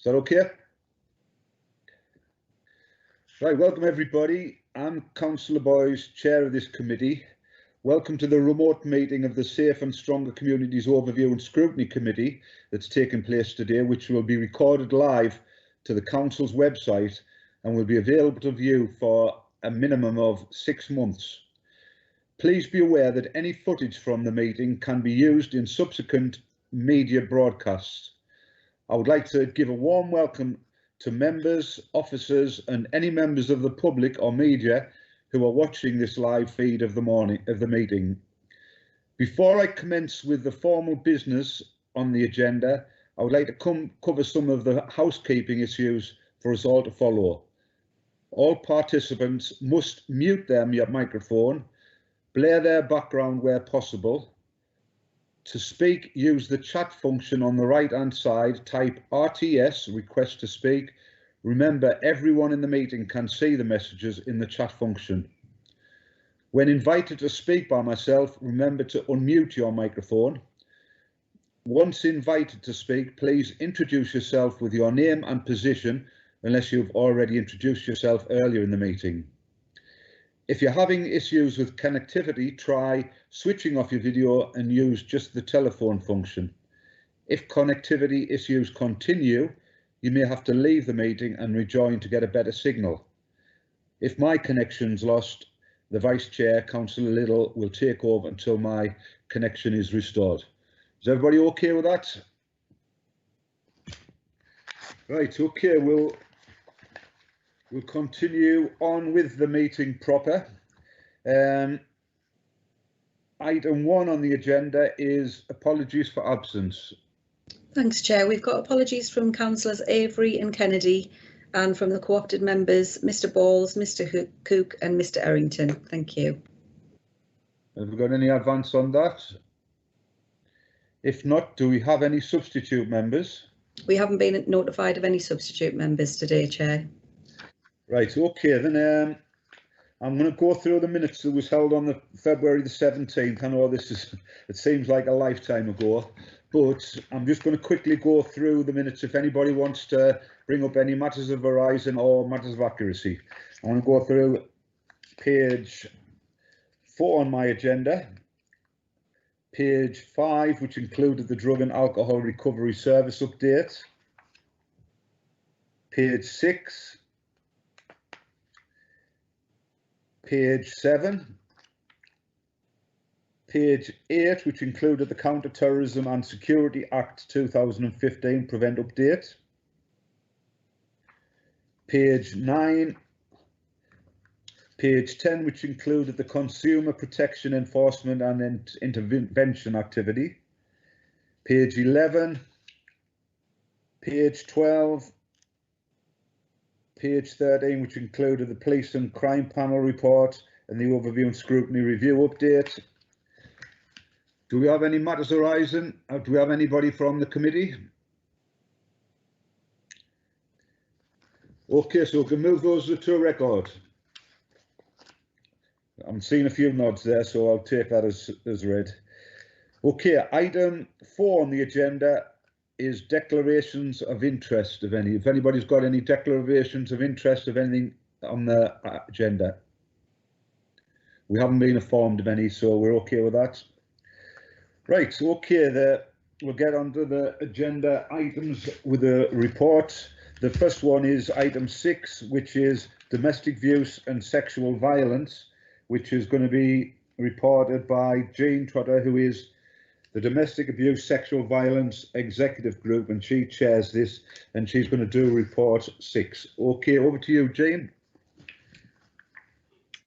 Is that okay? Right, welcome everybody. I'm Councillor Boyce, Chair of this committee. Welcome to the remote meeting of the Safe and Stronger Communities Overview and Scrutiny Committee that's taking place today, which will be recorded live to the Council's website and will be available to view for a minimum of 6 months. Please be aware that any footage from the meeting can be used in subsequent media broadcasts. I would like to give a warm welcome to members, officers and any members of the public or media who are watching this live feed of the meeting. Before I commence with the formal business on the agenda, I would like to cover some of the housekeeping issues for us all to follow. All participants must mute their microphone, blare their background where possible. To speak, use the chat function on the right-hand side, type RTS, request to speak. Remember, everyone in the meeting can see the messages in the chat function. When invited to speak by myself, remember to unmute your microphone. Once invited to speak, please introduce yourself with your name and position, unless you've already introduced yourself earlier in the meeting. If you're having issues with connectivity, try switching off your video and use just the telephone function. If connectivity issues continue, you may have to leave the meeting and rejoin to get a better signal. If my connection's lost, the Vice Chair, Councillor Little, will take over until my connection is restored. Is everybody okay with that? Right, okay, we'll continue on with the meeting proper. Item 1 on the agenda is apologies for absence. Thanks, Chair. We've got apologies from Councillors Avery and Kennedy and from the co-opted members, Mr Balls, Mr Cook and Mr Errington. Thank you. Have we got any advance on that? If not, do we have any substitute members? We haven't been notified of any substitute members today, Chair. Right, okay, then I'm going to go through the minutes that was held on the February the 17th. I know it seems like a lifetime ago, but I'm just going to quickly go through the minutes if anybody wants to bring up any matters of horizon or matters of accuracy. I'm going to go through page 4 on my agenda, page 5, which included the Drug and Alcohol Recovery Service update, page 6, page 7, page 8, which included the Counter-Terrorism and Security Act 2015 Prevent Update, page 9, page 10, which included the Consumer Protection Enforcement and Intervention Activity, page 11, page 12, page 13, which included the Police and Crime Panel report and the Overview and Scrutiny Review update. Do we have any matters arising? Or do we have anybody from the committee? Okay, so we can move those to a record. I'm seeing a few nods there, so I'll take that as read. Okay, item 4 on the agenda is declarations of interest, of any. If anybody's got any declarations of interest of anything on the agenda. We haven't been informed of any, so we're okay with that. Right, okay, we'll get onto the agenda items with a report. The first one is item 6, which is domestic abuse and sexual violence, which is going to be reported by Jean Trotter, who is the Domestic Abuse Sexual Violence Executive Group, and she chairs this, and she's going to do report 6. Okay, over to you, Jean.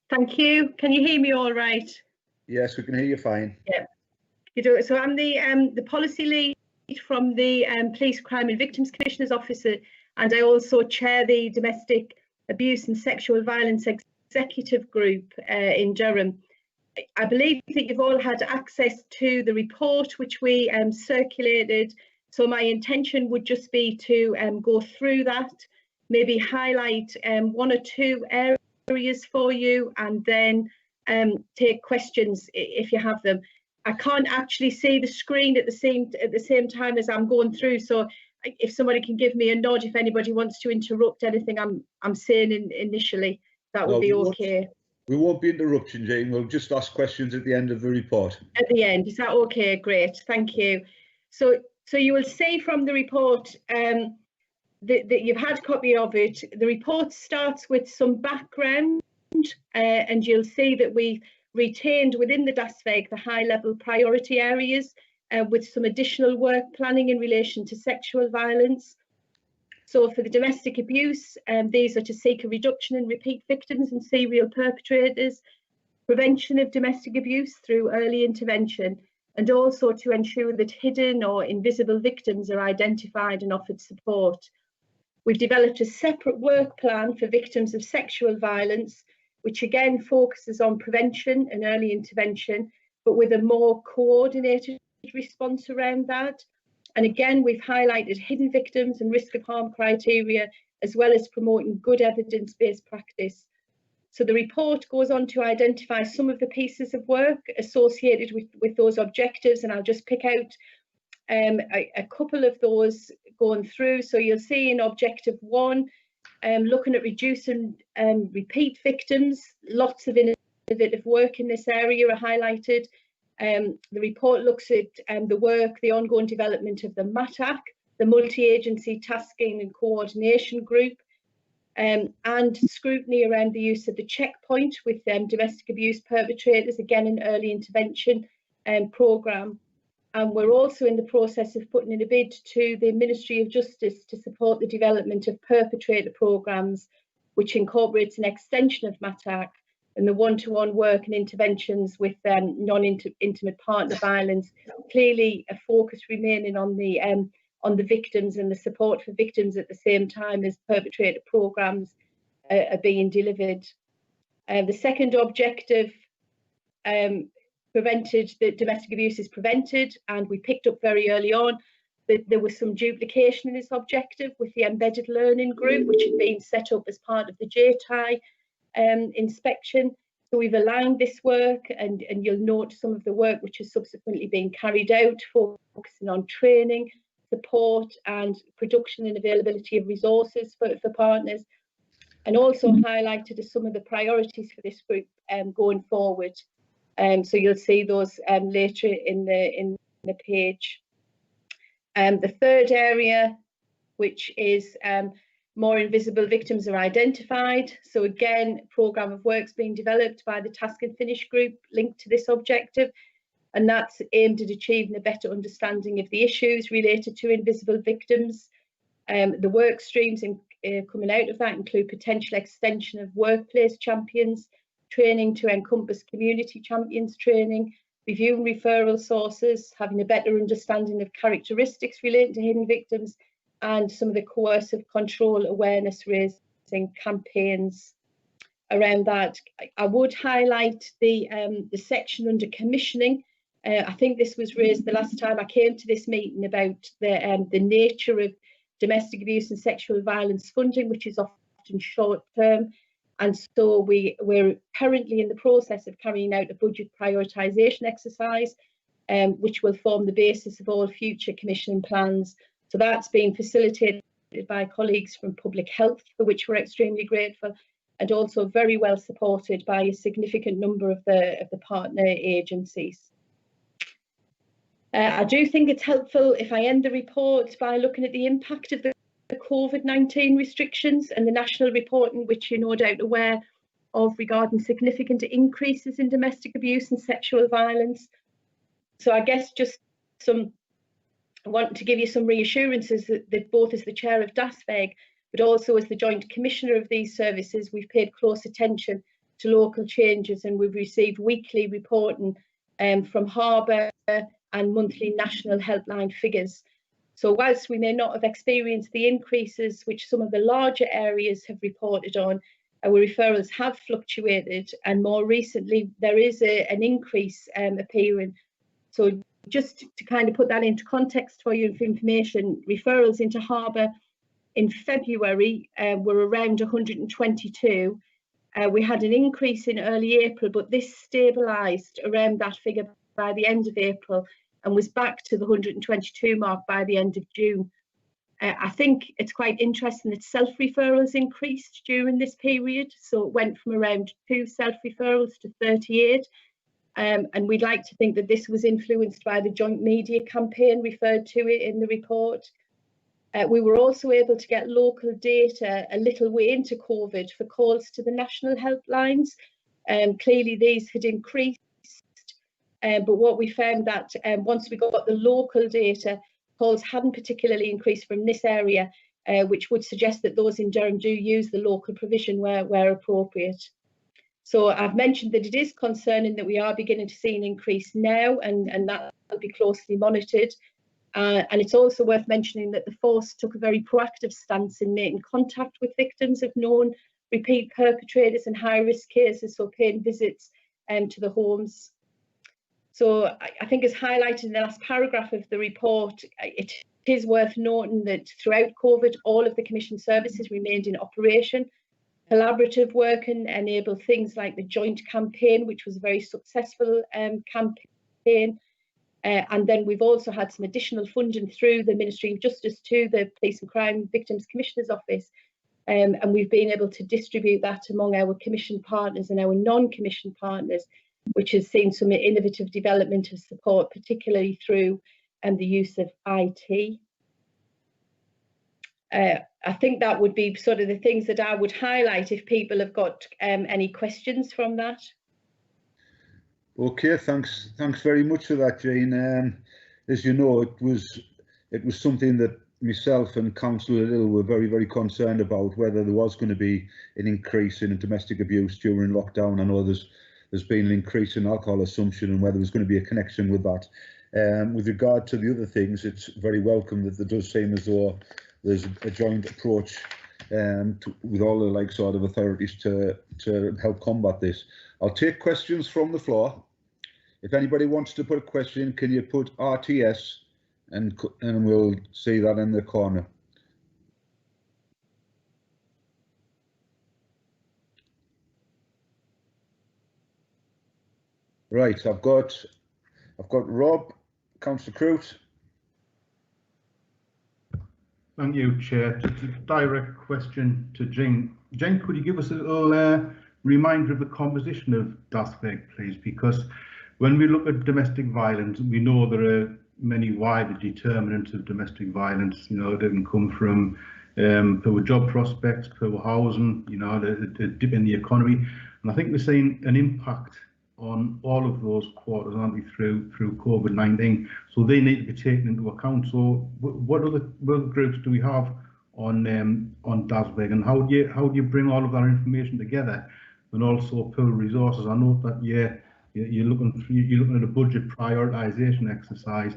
Thank you. Can you hear me all right? Yes, we can hear you fine. Yeah. You do. So I'm the policy lead from the Police Crime and Victims Commissioner's Office, and I also chair the Domestic Abuse and Sexual Violence Executive Group in Durham. I believe that you've all had access to the report which we circulated, so my intention would just be to go through that, maybe highlight 1 or 2 areas for you, and then take questions if you have them. I can't actually see the screen at the same time as I'm going through, so if somebody can give me a nod if anybody wants to interrupt anything I'm saying initially, that would be okay. We won't be interrupting, Jane. We'll just ask questions at the end of the report. At the end, is that okay? Great, thank you. So you will see from the report that you've had a copy of it. The report starts with some background, and you'll see that we retained within the DASVEG the high-level priority areas with some additional work planning in relation to sexual violence. So for the domestic abuse, these are to seek a reduction in repeat victims and serial perpetrators, prevention of domestic abuse through early intervention, and also to ensure that hidden or invisible victims are identified and offered support. We've developed a separate work plan for victims of sexual violence, which again focuses on prevention and early intervention, but with a more coordinated response around that. And again, we've highlighted hidden victims and risk of harm criteria, as well as promoting good evidence-based practice. So the report goes on to identify some of the pieces of work associated with those objectives, and I'll just pick out a couple of those going through. So you'll see in objective 1, looking at reducing repeat victims, lots of innovative work in this area are highlighted. The report looks at the ongoing development of the MATAC, the multi-agency tasking and coordination group, and scrutiny around the use of the checkpoint with domestic abuse perpetrators, again an early intervention programme. And we're also in the process of putting in a bid to the Ministry of Justice to support the development of perpetrator programmes, which incorporates an extension of MATAC and the one-to-one work and interventions with non-intimate partner violence. Clearly a focus remaining on the victims and the support for victims at the same time as perpetrator programmes are being delivered. The second objective, prevented, that domestic abuse is prevented, and we picked up very early on that there was some duplication in this objective with the embedded learning group, which had been set up as part of the JTI inspection. So we've aligned this work, and you'll note some of the work which has subsequently been carried out, focusing on training, support and production and availability of resources for partners, and also highlighted as some of the priorities for this group going forward. So you'll see those later in the page. The third area, which is more invisible victims are identified. So again, a programme of work's being developed by the Task and Finish group linked to this objective, and that's aimed at achieving a better understanding of the issues related to invisible victims. The work streams coming out of that include potential extension of workplace champions, training to encompass community champions training, reviewing referral sources, having a better understanding of characteristics relating to hidden victims, and some of the coercive control awareness raising campaigns around that. I would highlight the section under commissioning. I think this was raised the last time I came to this meeting about the nature of domestic abuse and sexual violence funding, which is often short term. And so we're currently in the process of carrying out a budget prioritisation exercise, which will form the basis of all future commissioning plans. So that's being facilitated by colleagues from public health, for which we're extremely grateful, and also very well supported by a significant number of the partner agencies. I do think it's helpful if I end the report by looking at the impact of the COVID-19 restrictions and the national reporting, which you're no doubt aware of, regarding significant increases in domestic abuse and sexual violence. So I guess just I want to give you some reassurances that both as the chair of DASVEG, but also as the joint commissioner of these services, we've paid close attention to local changes, and we've received weekly reporting from Harbour and monthly national helpline figures. So whilst we may not have experienced the increases which some of the larger areas have reported on, our referrals have fluctuated, and more recently there is an increase appearing. So just to kind of put that into context for you, for information, referrals into Harbour in February were around 122. We had an increase in early April, but this stabilised around that figure by the end of April and was back to the 122 mark by the end of June. I think it's quite interesting that self-referrals increased during this period. So it went from around 2 self-referrals to 38. And we'd like to think that this was influenced by the joint media campaign referred to it in the report. We were also able to get local data a little way into COVID for calls to the national helplines. Clearly these had increased, but what we found that once we got the local data, calls hadn't particularly increased from this area, which would suggest that those in Durham do use the local provision where appropriate. So I've mentioned that it is concerning that we are beginning to see an increase now, and that will be closely monitored. And it's also worth mentioning that the force took a very proactive stance in making contact with victims of known repeat perpetrators and high-risk cases, so paying visits to the homes. So I think as highlighted in the last paragraph of the report, it is worth noting that throughout COVID, all of the Commission services remained in operation. Collaborative work and enable things like the joint campaign, which was a very successful campaign. And then we've also had some additional funding through the Ministry of Justice to the Police and Crime Victims Commissioner's Office. And we've been able to distribute that among our commission partners and our non-commission partners, which has seen some innovative development of support, particularly through the use of IT. I think that would be sort of the things that I would highlight if people have got any questions from that. Okay, thanks very much for that, Jane. As you know, it was something that myself and Councillor Little were very concerned about, whether there was going to be an increase in domestic abuse during lockdown. I know there's been an increase in alcohol consumption, and whether there's going to be a connection with that. With regard to the other things, it's very welcome that there does seem as though there's a joint approach with all the sort of authorities to help combat this. I'll take questions from the floor. If anybody wants to put a question, can you put RTS and we'll see that in the corner. Right, I've got Rob, Councillor Crute. Thank you, Chair. Just a direct question to Jane. Jane, could you give us a little reminder of the composition of DASVEG, please? Because when we look at domestic violence, we know there are many wider determinants of domestic violence. You know, it can come from poor job prospects, poor housing, you know, the dip in the economy. And I think we're seeing an impact on all of those quarters, aren't we, through COVID-19? So they need to be taken into account. So what other groups do we have on DASVEG, and how do you bring all of that information together and also pool resources? I know that you're looking at a budget prioritisation exercise,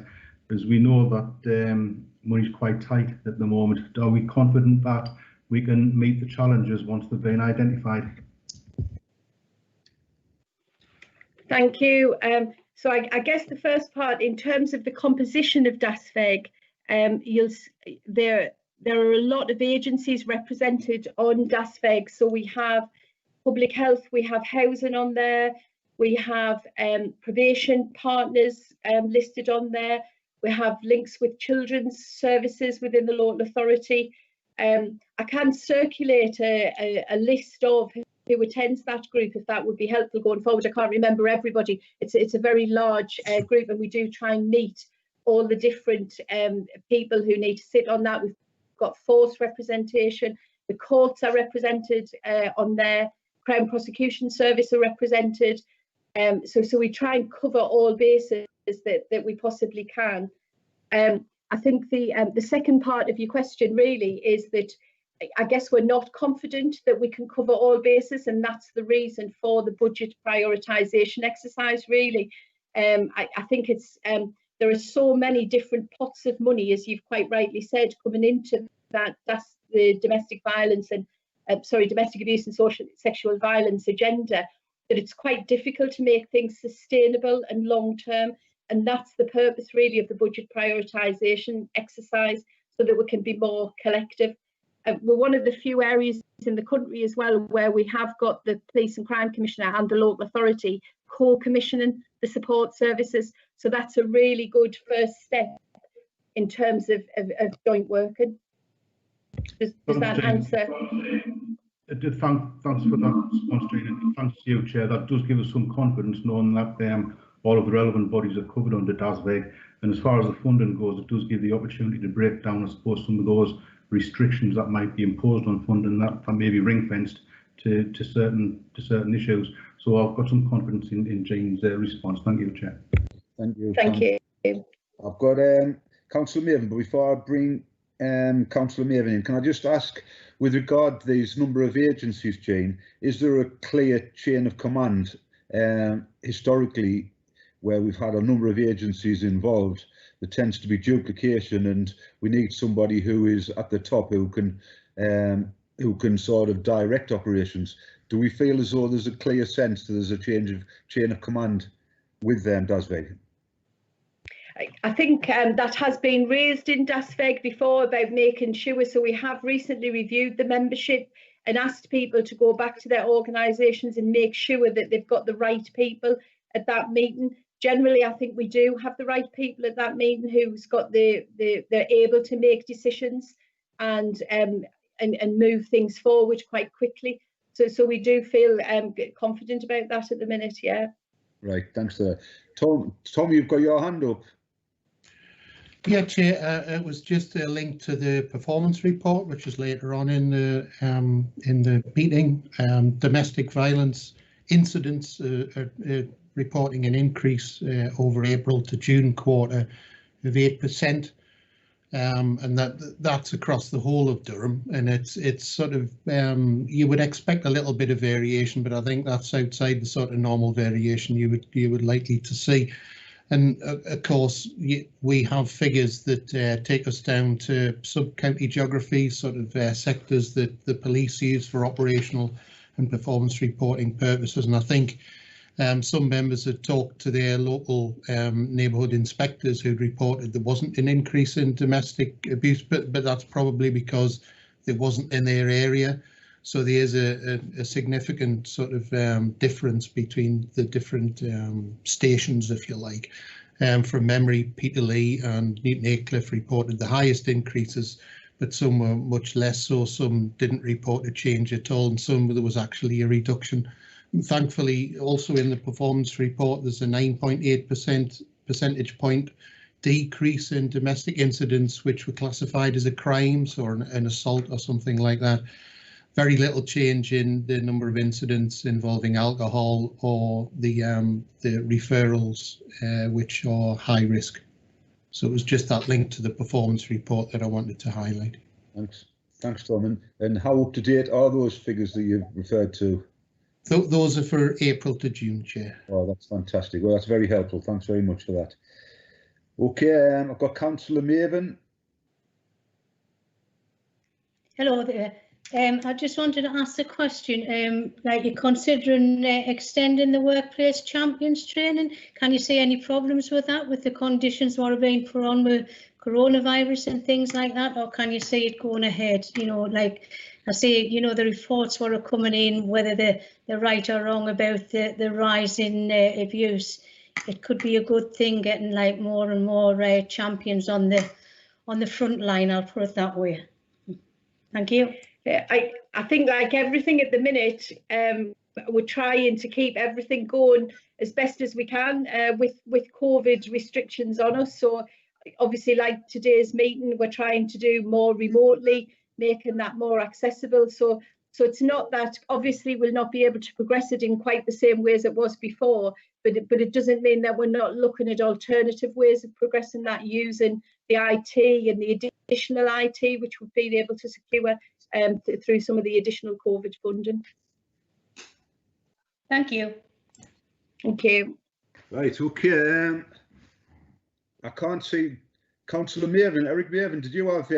as we know that money's quite tight at the moment. Are we confident that we can meet the challenges once they've been identified? Thank you. So I guess the first part, in terms of the composition of DASVEG, there are a lot of agencies represented on DASVEG. So we have public health, we have housing on there, we have probation partners listed on there, we have links with children's services within the local authority. I can circulate a list of who attends that group, if that would be helpful going forward. I can't remember everybody. It's a very large group, and we do try and meet all the different people who need to sit on that. We've got force representation, the courts are represented on there, Crown Prosecution Service are represented. So we try and cover all bases that we possibly can. I think the second part of your question really is that I guess we're not confident that we can cover all bases, and that's the reason for the budget prioritisation exercise, really. I think it's there are so many different pots of money, as you've quite rightly said, coming into that's the domestic violence and domestic abuse and sexual violence agenda, that it's quite difficult to make things sustainable and long term. And that's the purpose really of the budget prioritisation exercise, so that we can be more collective. We're one of the few areas in the country as well where we have got the Police and Crime Commissioner and the local authority co-commissioning the support services. So that's a really good first step in terms of joint working. Does that answer? Thanks for that response, Jane, and thanks to you, Chair. That does give us some confidence knowing that all of the relevant bodies are covered under DASVEG. And as far as the funding goes, it does give the opportunity to break down, I suppose, some of those restrictions that might be imposed on funding that may be ring-fenced to certain issues. So I've got some confidence in Jane's response. Thank you, Chair. Thank you. Thank you. I've got Councillor Maven, but before I bring Councillor Maven in, can I just ask, with regard to these number of agencies, Jane, is there a clear chain of command historically where we've had a number of agencies involved? There tends to be duplication, and we need somebody who is at the top who can sort of direct operations. Do we feel as though there's a clear sense that there's a chain of command with DASVEG? I think that has been raised in DASVEG before about making sure. So we have recently reviewed the membership and asked people to go back to their organisations and make sure that they've got the right people at that meeting. Generally, I think we do have the right people at that meeting who's got they're able to make decisions and move things forward quite quickly. So we do feel confident about that at the minute. Yeah. Right. Thanks for that. Tom, you've got your hand up. Yeah, Chair, it was just a link to the performance report, which is later on in the meeting. Domestic violence incidents reporting an increase over April to June quarter of 8%, and that's across the whole of Durham. And it's sort of you would expect a little bit of variation, but I think that's outside the sort of normal variation you would likely to see. And of course, we have figures that take us down to sub-county geography, sort of sectors that the police use for operational and performance reporting purposes. And I think some members had talked to their local neighbourhood inspectors who'd reported there wasn't an increase in domestic abuse, but that's probably because it wasn't in their area. So there is a significant sort of difference between the different stations, if you like. From memory, Peterlee and Newton Aycliffe reported the highest increases, but some were much less so. Some didn't report a change at all, and some there was actually a reduction. And thankfully, also in the performance report, there's a 9.8% percentage point decrease in domestic incidents which were classified as a crime or an assault or something like that. Very little change in the number of incidents involving alcohol or the referrals, which are high risk. So it was just that link to the performance report that I wanted to highlight. Thanks, Tom. And how up to date are those figures that you've referred to? Those are for April to June, Chair. Oh, that's fantastic. Well, that's very helpful. Thanks very much for that. Okay, I've got Councillor Maven. Hello there. I just wanted to ask a question. Like, you're considering extending the workplace champions training. Can you see any problems with that, with the conditions what are being put on with coronavirus and things like that, or can you see it going ahead? You know, like I say, you know, the reports what are coming in, whether they're right or wrong about the rise in abuse. It could be a good thing getting like more and more champions on the front line. I'll put it that way. Thank you. I think, like everything at the minute, we're trying to keep everything going as best as we can with COVID restrictions on us. So obviously, like today's meeting, we're trying to do more remotely, making that more accessible. So it's not that obviously we'll not be able to progress it in quite the same way as it was before, but it doesn't mean that we're not looking at alternative ways of progressing that, using the IT and the additional IT which we've been able to secure through some of the additional COVID funding. Thank you. Okay. Right, okay. I can't see Councillor Maven. Eric Maven, did you have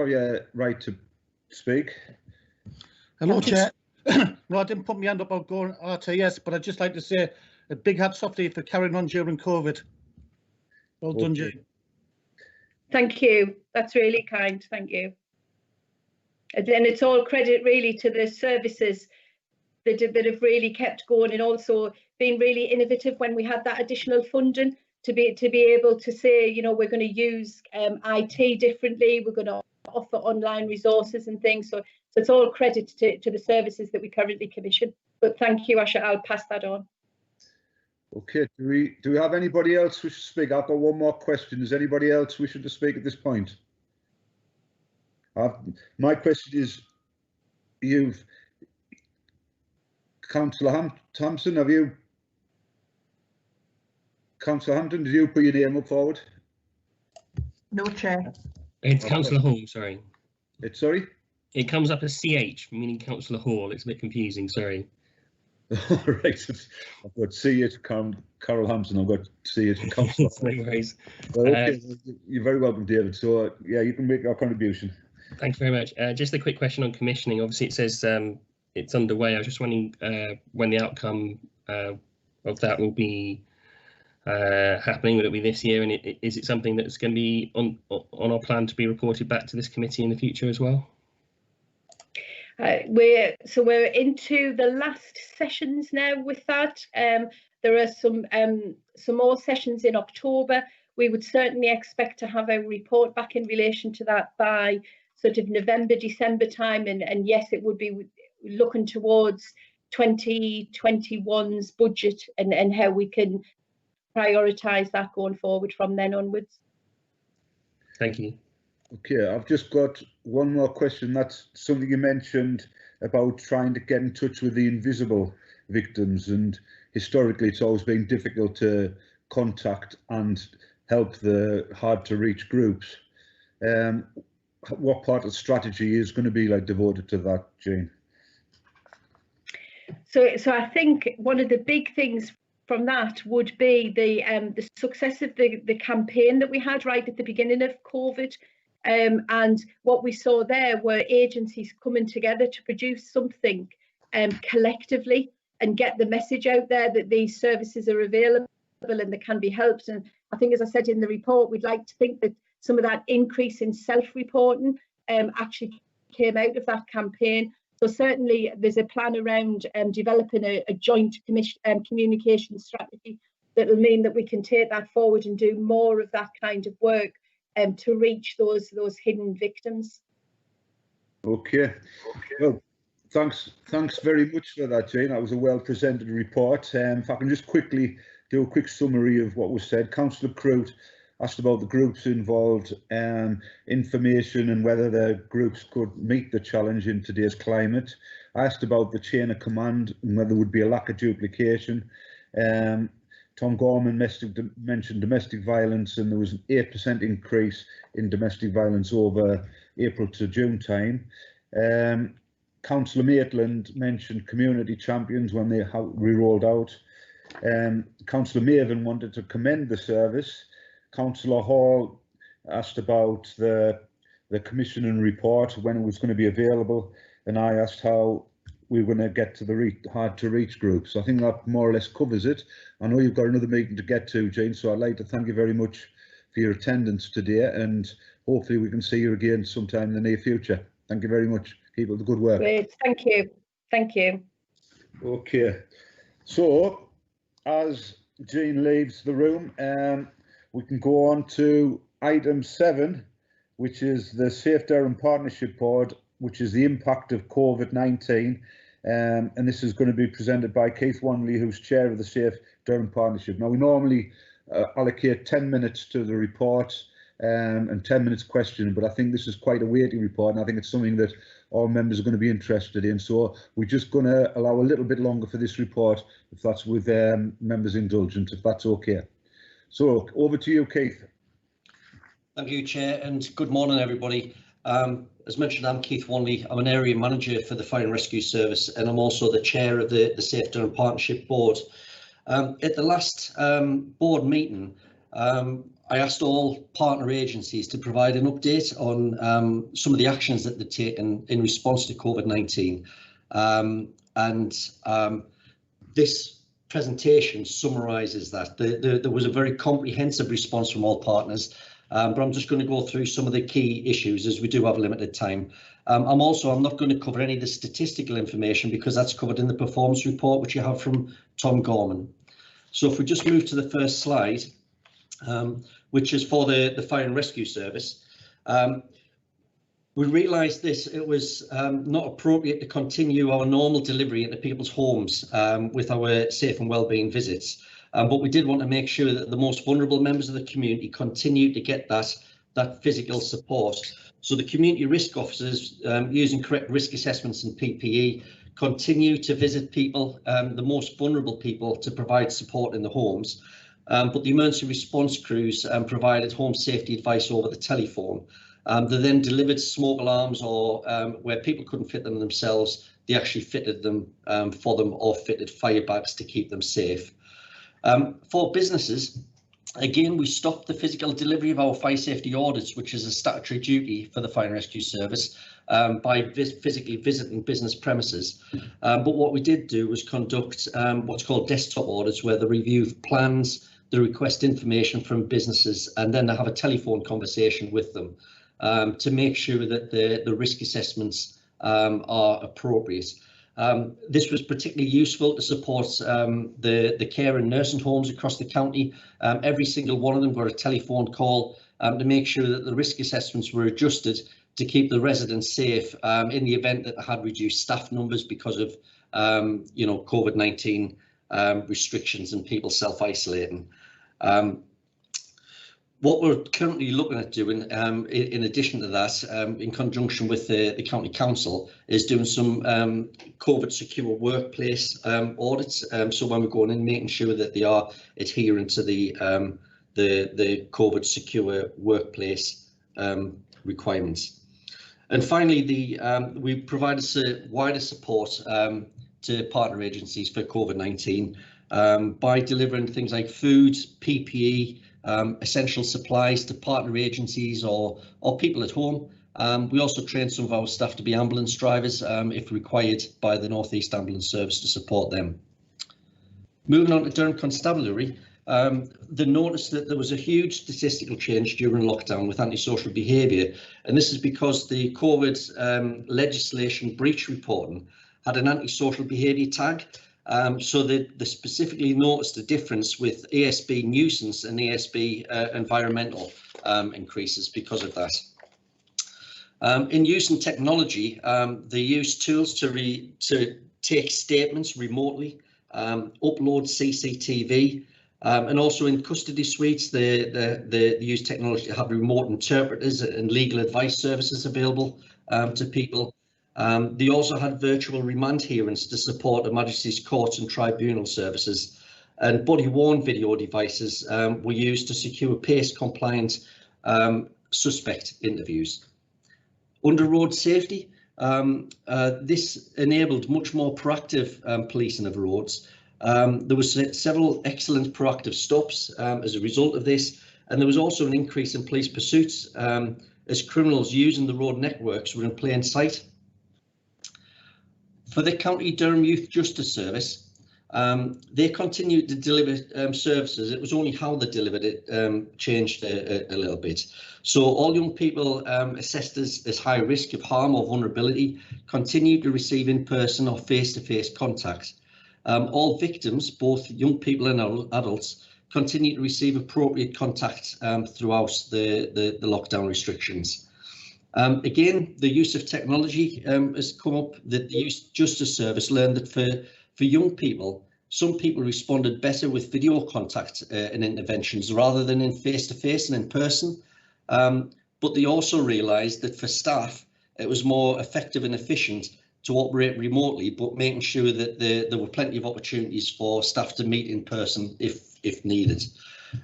your right to speak? Hello, Chair. No, I didn't put my hand up. I'll go on to yes, but I'd just like to say a big hats off to you for carrying on during COVID. Well done, Jane. Thank you. That's really kind. Thank you. And then it's all credit really to the services that have really kept going, and also been really innovative when we had that additional funding. to be able to say, you know, we're going to use IT differently, we're going to offer online resources and things. So it's all credit to the services that we currently commission. But thank you, Asha. I'll pass that on. Okay, do we have anybody else who should speak? I've got one more question. Is anybody else wishing to speak at this point? My question is, Councillor Thompson, Councillor Hampton, did you put your name up forward? No, Chair. It's Councillor Hall, sorry. Sorry? It comes up as CH, meaning Councillor Hall. It's a bit confusing, sorry. All right, I've got CH Carol Hampson, I've got CH Councillor. No worries. Well, okay, you're very welcome, David. So, yeah, you can make our contribution. Thank you very much. Just a quick question on commissioning. Obviously, it says it's underway. I was just wondering when the outcome of that will be happening. Will it be this year? And is it something that's going to be on our plan to be reported back to this committee in the future as well? We're into the last sessions now with that. There are some more sessions in October. We would certainly expect to have a report back in relation to that by sort of November, December time, and yes, it would be looking towards 2021's budget and how we can prioritise that going forward from then onwards. Thank you. Okay, I've just got one more question. That's something you mentioned about trying to get in touch with the invisible victims, and historically it's always been difficult to contact and help the hard to reach groups. What part of the strategy is going to be devoted to that, Jane? So I think one of the big things from that would be the success of the campaign that we had right at the beginning of COVID. And what we saw there were agencies coming together to produce something collectively and get the message out there that these services are available and they can be helped. And I think, as I said in the report, we'd like to think that some of that increase in self-reporting actually came out of that campaign. So certainly there's a plan around developing a joint communication strategy that will mean that we can take that forward and do more of that kind of work to reach those hidden victims. Okay. Well, thanks very much for that, Jane. That was a well presented report. If I can just quickly do a quick summary of what was said. Councillor Crute asked about the groups involved, information and whether the groups could meet the challenge in today's climate. I asked about the chain of command and whether there would be a lack of duplication. Tom Gorman mentioned domestic violence, and there was an 8% increase in domestic violence over April to June time. Councillor Maitland mentioned community champions when they rolled out. Councillor Maven wanted to commend the service. Councillor Hall asked about the commissioning report, when it was going to be available, and I asked how we were going to get to the hard to reach group. So I think that more or less covers it. I know you've got another meeting to get to, Jane, so I'd like to thank you very much for your attendance today, and hopefully we can see you again sometime in the near future. Thank you very much. Keep up the good work. Great, thank you. Thank you. Okay, so as Jane leaves the room, we can go on to item 7, which is the Safe Durham Partnership Board, which is the impact of COVID-19. And this is going to be presented by Keith Wanley, who's chair of the Safe Durham Partnership. Now, we normally allocate 10 minutes to the report and 10 minutes question, but I think this is quite a weighty report, and I think it's something that all members are going to be interested in. So we're just going to allow a little bit longer for this report, if that's with members' indulgence, if that's okay. So over to you, Keith. Thank you, Chair, and good morning, everybody. As mentioned, I'm Keith Wanley. I'm an area manager for the Fire and Rescue Service, and I'm also the chair of the Safe Durham Partnership Board. At the last board meeting, I asked all partner agencies to provide an update on some of the actions that they've taken in response to COVID-19. This presentation summarises that. There was a very comprehensive response from all partners. But I'm just going to go through some of the key issues as we do have limited time. I'm not going to cover any of the statistical information because that's covered in the performance report, which you have from Tom Gorman. So if we just move to the first slide, which is for the Fire and Rescue Service. We realised it was not appropriate to continue our normal delivery into people's homes with our safe and wellbeing visits, but we did want to make sure that the most vulnerable members of the community continue to get that physical support. So the community risk officers, using correct risk assessments and PPE, continue to visit people, the most vulnerable people, to provide support in the homes. But the emergency response crews provided home safety advice over the telephone. They then delivered smoke alarms, or where people couldn't fit them themselves, they actually fitted them for them, or fitted firebags to keep them safe. For businesses, again, we stopped the physical delivery of our fire safety audits, which is a statutory duty for the Fire and Rescue Service, by physically visiting business premises. But what we did do was conduct what's called desktop audits, where they review plans, they request information from businesses, and then they have a telephone conversation with them to make sure that the risk assessments are appropriate. This was particularly useful to support the care and nursing homes across the county. Every single one of them got a telephone call to make sure that the risk assessments were adjusted to keep the residents safe in the event that they had reduced staff numbers because of COVID-19 restrictions and people self-isolating. What we're currently looking at doing, in addition to that, in conjunction with the County Council, is doing some COVID secure workplace audits. So when we're going in, making sure that they are adhering to the COVID secure workplace requirements. And finally, we provided wider support to partner agencies for COVID-19 by delivering things like food, PPE, essential supplies to partner agencies or people at home. We also trained some of our staff to be ambulance drivers if required by the North East Ambulance Service to support them. Moving on to Durham Constabulary, they noticed that there was a huge statistical change during lockdown with antisocial behaviour, and this is because the COVID legislation breach reporting had an antisocial behaviour tag. So they specifically noticed a difference with ASB nuisance and ASB environmental increases because of that. In using technology, they use tools to take statements remotely, upload CCTV, and also in custody suites, they use technology to have remote interpreters and legal advice services available to people. They also had virtual remand hearings to support the Majesty's Courts and Tribunal services, and body-worn video devices were used to secure PACE-compliant suspect interviews. Under road safety, this enabled much more proactive policing of roads. There was several excellent proactive stops as a result of this, and there was also an increase in police pursuits as criminals using the road networks were in plain sight. For the County Durham Youth Justice Service, they continued to deliver services. It was only how they delivered it changed a little bit. So all young people assessed as high risk of harm or vulnerability continued to receive in-person or face-to-face contact. All victims, both young people and adults, continue to receive appropriate contact throughout the lockdown restrictions. Again, the use of technology has come up. That the Youth Justice Service learned that for young people, some people responded better with video contact and interventions rather than in face-to-face and in person. But they also realised that for staff, it was more effective and efficient to operate remotely, but making sure that there were plenty of opportunities for staff to meet in person if needed.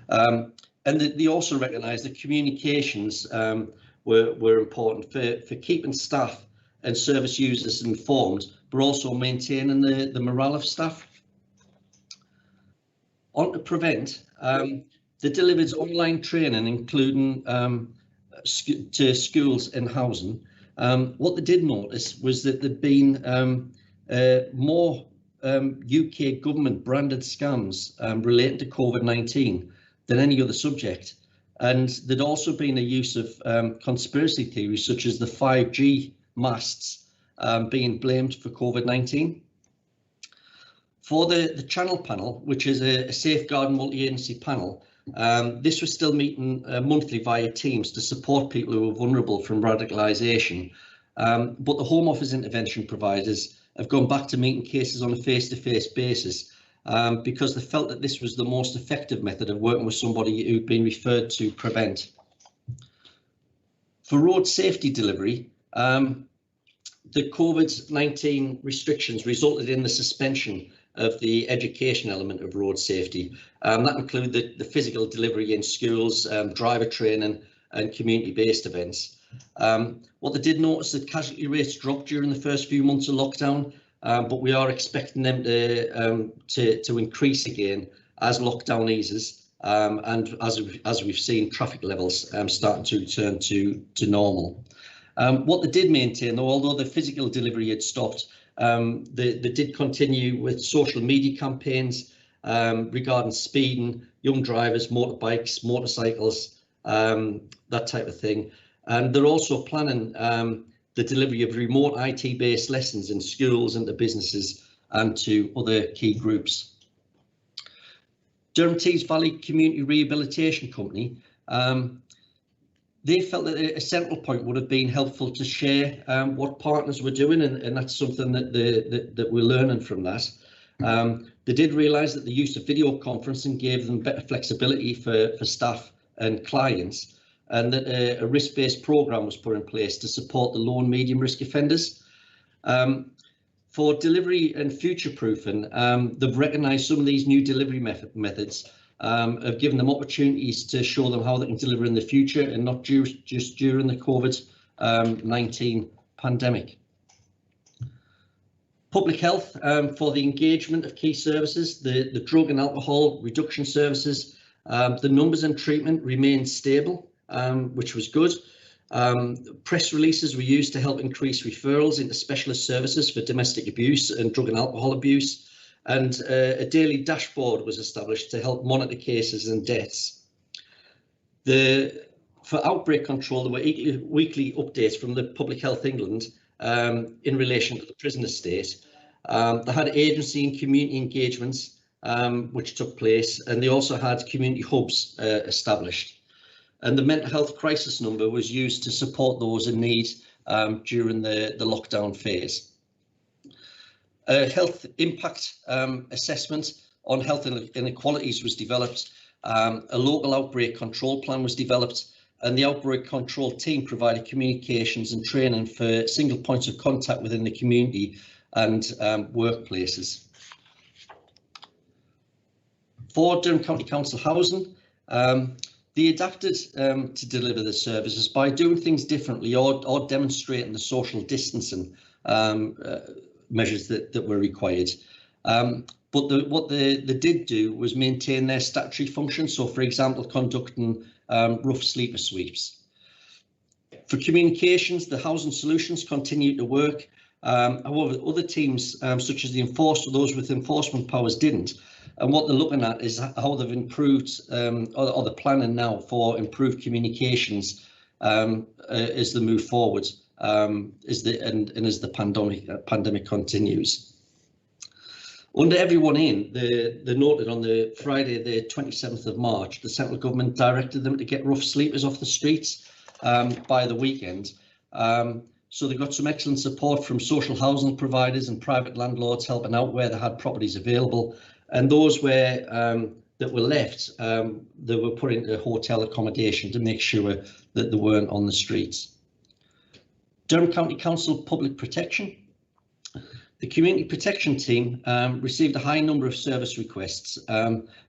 And they also recognised that communications were important for keeping staff and service users informed, but also maintaining the morale of staff. On to prevent, they delivered online training, including to schools and housing. What they did notice was that there'd been more UK government branded scams relating to COVID-19 than any other subject. And there'd also been a use of conspiracy theories such as the 5G masts being blamed for COVID-19. For the channel panel, which is a safeguard multi-agency panel, This was still meeting monthly via Teams to support people who were vulnerable from radicalisation, but the Home Office intervention providers have gone back to meeting cases on a face-to-face basis because they felt that this was the most effective method of working with somebody who'd been referred to Prevent. For road safety delivery, the COVID-19 restrictions resulted in the suspension of the education element of road safety. That included the physical delivery in schools, driver training and community-based events. What they did notice that casualty rates dropped during the first few months of lockdown, but we are expecting them to increase again as lockdown eases and as we've seen traffic levels starting to return to normal. What they did maintain, though, although the physical delivery had stopped, they did continue with social media campaigns regarding speeding, young drivers, motorbikes, motorcycles, that type of thing. And they're also planning the delivery of remote IT-based lessons in schools and to businesses and to other key groups. Durham Tees Valley Community Rehabilitation Company, they felt that a central point would have been helpful to share what partners were doing, and that's something that we're learning from that. They did realise that the use of video conferencing gave them better flexibility for staff and clients, and that a risk-based programme was put in place to support the low and medium risk offenders. For delivery and future-proofing, they've recognised some of these new delivery methods have given them opportunities to show them how they can deliver in the future and not just during the COVID-19 pandemic. Public health, for the engagement of key services, the drug and alcohol reduction services, the numbers in treatment remained stable, which was good. Press releases were used to help increase referrals into specialist services for domestic abuse and drug and alcohol abuse. And a daily dashboard was established to help monitor cases and deaths. For outbreak control, there were weekly updates from the Public Health England in relation to the prison estate. They had agency and community engagements which took place, and they also had community hubs established. And the mental health crisis number was used to support those in need during the lockdown phase. A health impact assessment on health inequalities was developed. A local outbreak control plan was developed, and the outbreak control team provided communications and training for single points of contact within the community and workplaces. For Durham County Council Housing, they adapted to deliver the services by doing things differently or demonstrating the social distancing measures that were required. But what they did do was maintain their statutory function. So, for example, conducting rough sleeper sweeps. For communications, the housing solutions continued to work. However, other teams, such as those with enforcement powers, didn't. And what they're looking at is how they've improved, or the planning now for improved communications as they move forward. As the pandemic continues. Under everyone in, they noted on the Friday, the 27th of March, the central government directed them to get rough sleepers off the streets by the weekend. So they got some excellent support from social housing providers and private landlords helping out where they had properties available, and those where that were left, they were put into hotel accommodation to make sure that they weren't on the streets. Durham County Council Public Protection. The Community Protection Team received a high number of service requests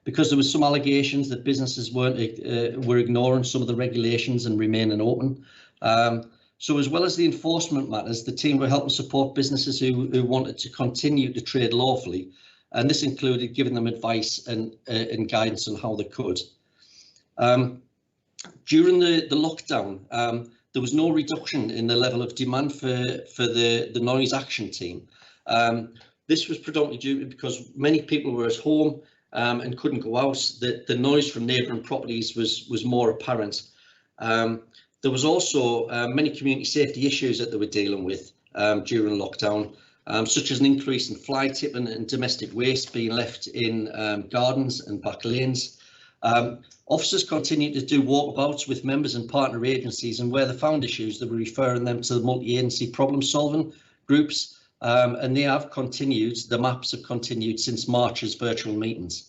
because there was some allegations that businesses were ignoring some of the regulations and remaining open. So as well as the enforcement matters, the team were helping support businesses who wanted to continue to trade lawfully, and this included giving them advice and guidance on how they could. During the lockdown, there was no reduction in the level of demand for the noise action team. This was predominantly due to because many people were at home and couldn't go out. The noise from neighbouring properties was more apparent. There was also many community safety issues that they were dealing with during lockdown, such as an increase in fly tipping and domestic waste being left in gardens and back lanes. Officers continue to do walkabouts with members and partner agencies, and where they found issues, they were referring them to the multi-agency problem-solving groups, and they have continued. The maps have continued since March's virtual meetings.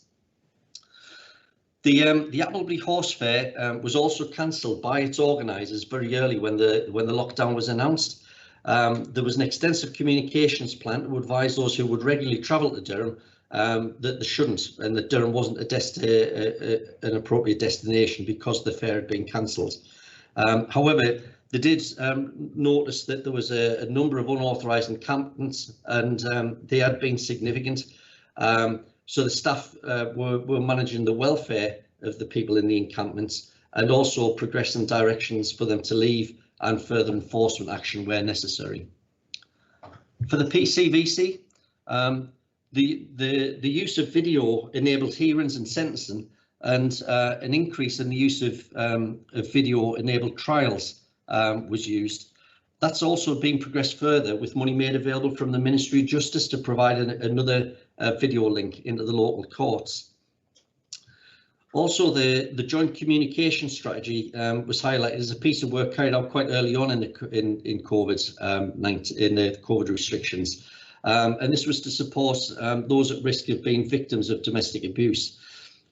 The Appleby Horse Fair was also cancelled by its organisers very early when the lockdown was announced. There was an extensive communications plan to advise those who would regularly travel to Durham that they shouldn't, and that Durham wasn't an appropriate destination because the fair had been cancelled. However, they did notice that there was a number of unauthorised encampments, and they had been significant. So the staff were managing the welfare of the people in the encampments, and also progressing directions for them to leave and further enforcement action where necessary. For the PCVC, the use of video enabled hearings and sentencing, and an increase in the use of video enabled trials was used. That's also been progressed further with money made available from the Ministry of Justice to provide another video link into the local courts. Also, the joint communication strategy was highlighted as a piece of work carried out quite early on in the COVID restrictions, and this was to support those at risk of being victims of domestic abuse.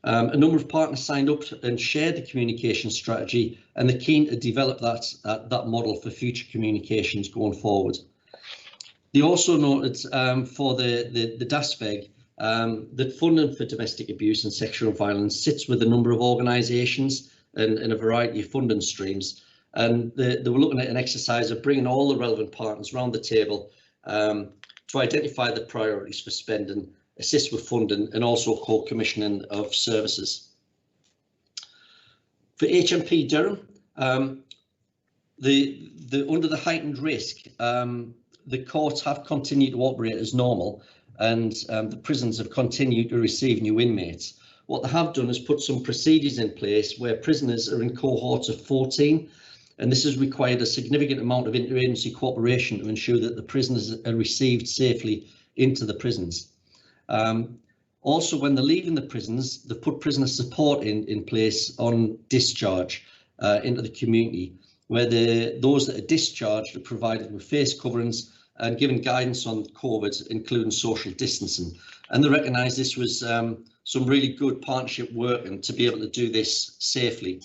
A number of partners signed up and shared the communication strategy, and they're keen to develop that model for future communications going forward. They also noted for the DASVEG that funding for domestic abuse and sexual violence sits with a number of organisations and a variety of funding streams, and they were looking at an exercise of bringing all the relevant partners around the table to identify the priorities for spending, assist with funding, and also co-commissioning of services. For HMP Durham, under the heightened risk, the courts have continued to operate as normal, and the prisons have continued to receive new inmates. What they have done is put some procedures in place where prisoners are in cohorts of 14, and this has required a significant amount of interagency cooperation to ensure that the prisoners are received safely into the prisons. Also, when they're leaving the prisons, they've put prisoner support in place on discharge into the community, where those that are discharged are provided with face coverings and given guidance on COVID, including social distancing. And they recognise this was some really good partnership work and to be able to do this safely.